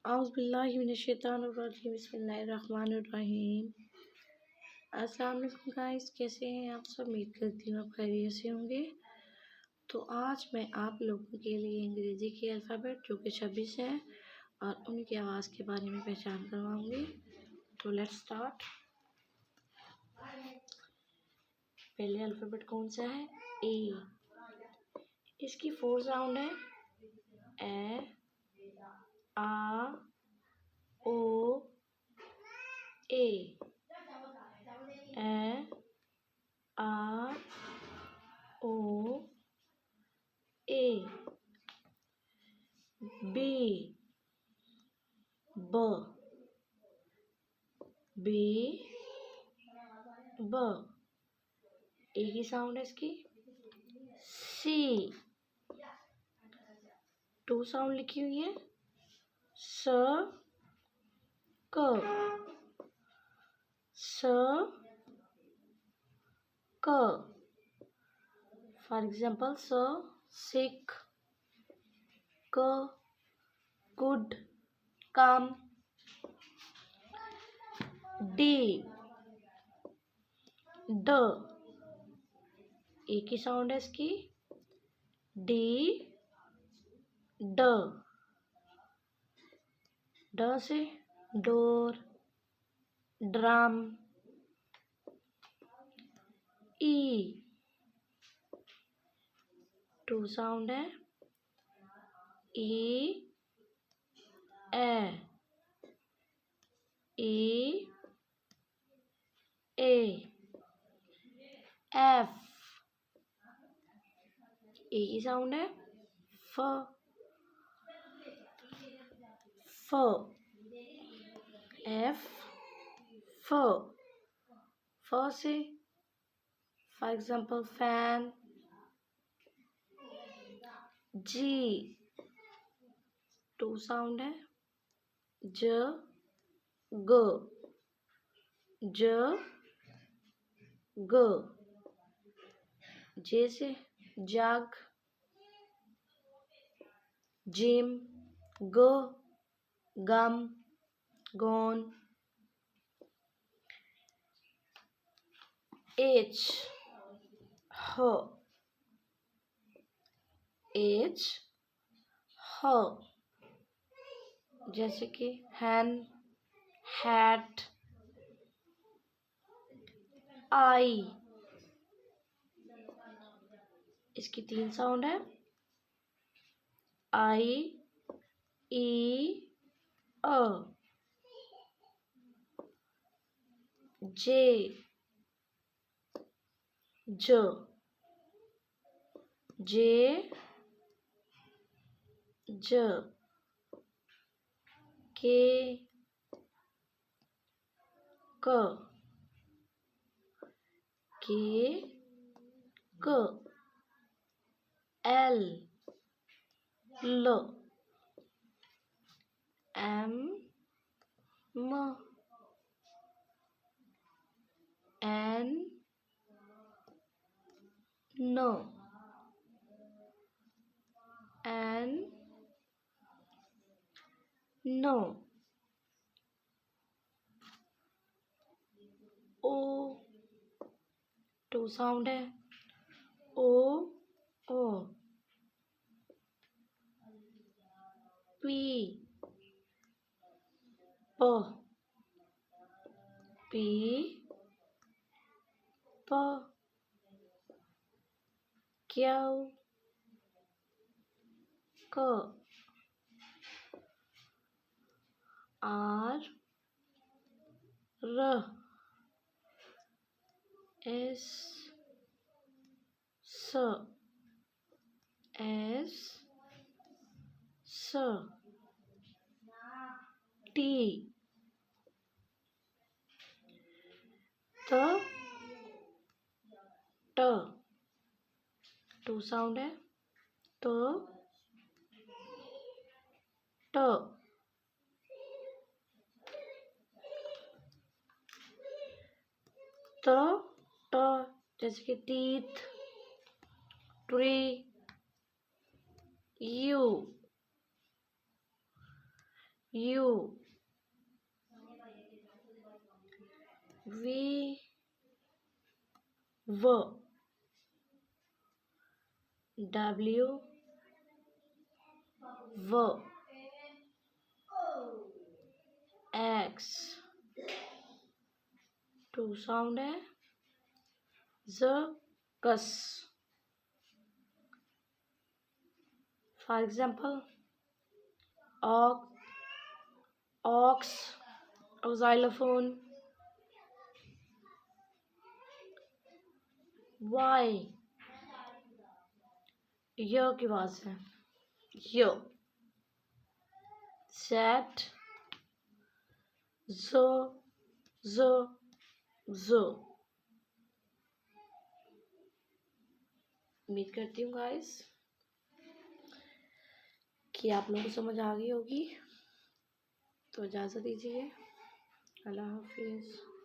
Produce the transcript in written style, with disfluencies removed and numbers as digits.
औज़ुबिल्लाहिमिनश्शैतानिर्रजीम बिस्मिल्लाहिर्रहमानिर्रहीम। अस्सलाम वालेकुम गाइस, कैसे हैं आप सब? उम्मीद करती हूँ आप खैरियत से होंगे। तो आज मैं आप लोगों के लिए अंग्रेज़ी के अल्फ़ाबेट जो कि 26 हैं और उनकी आवाज़ के बारे में पहचान करवाऊँगी। तो लेट्स स्टार्ट। पहले अल्फ़ाबेट कौन सा है? ए। इसकी 4 साउंड है। ए, आ, ओ, ए, आ, ओ, ए, बी, बी, ब। एक ही साउंड है इसकी। सी, 2 साउंड लिखी हुई है। स, क, स, क। फॉर एग्जाम्पल sick, क, good, calm। डी, ड, एक ही साउंड है इसकी। डी, ड, ड से डोर, ड्रम। ई, 2 साउंड है। ई, ए, एफ, एक ही साउंड है। फ, एफ, फ से for example fan. G, 2 sound है। ज, ग, ज, ग। जे से jug, gym, gum, gone. H, ह, जैसे कि हैन, हैट। आई, इसकी 3 साउंड है। आई, ई, अ। जे, ज, जे, ज। के, क, एल, ल, एम, एन, नो। ओ, 2 साउंड है। ओ, पी, पी, क्यू, क, आर, र, एस, टी, ट, 2 साउंड है। ट, ट, जैसे कि teeth, tree, U V W X two sound है ज कस। For example ox xylophone Y य की आवाज है य। Z ज उम्मीद करती हूँ गाइस कि आप लोगों को समझ आ गई होगी। तो इजाज़त दीजिए। अल्लाह हाफिज़।